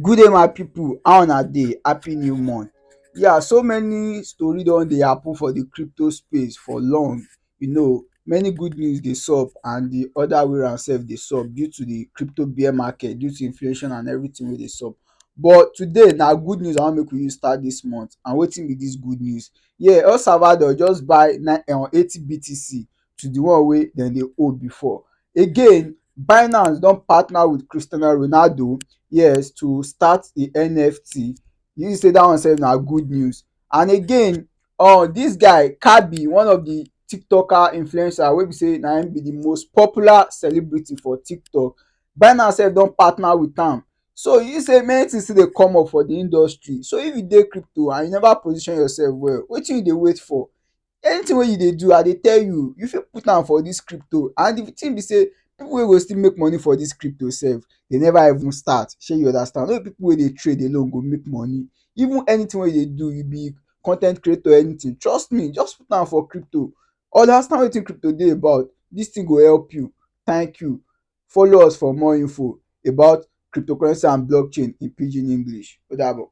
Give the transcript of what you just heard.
Good day my pipu, how una dey? Happy new month. Yeah, so many story don dey happen for the crypto space for long. Many good news dey sup and the other way round sef dey sup due to the crypto bear market, due to inflation and everything wey dey sup. But today na good news I wan make we use start dis month. And wetin be dis good news? Yeah, El Salvador just buy 80 BTC to the one wey dem dey hold before. Again, Binance don partner with Cristiano Ronaldo, yes, to start the NFT. You say dat one sef na good news. And again, dis guy Kabi, one of the tiktoker influencer wey be say na im be the most popular celebrity for tiktok, Binance sef don partner with am. So you say many things still dey come up for the industry. So if you dey crypto and you never position yourself well, wetin you dey wait for? Anything wey you dey do, I dey tell you, you fit put am for dis crypto. And the thing be say, people wey go still make money for dis crypto sef, dey never even start. Shey you understand? No be people wey dey trade alone go make money. Even anything wey you dey do, you be con ten t creator, anything, trust me, just put am for crypto. Understand wetin crypto dey about. Dis thing go help you. Thank you. Follow us for more info about cryptocurrency and blockchain in pidgin English. Ó dàbọ̀.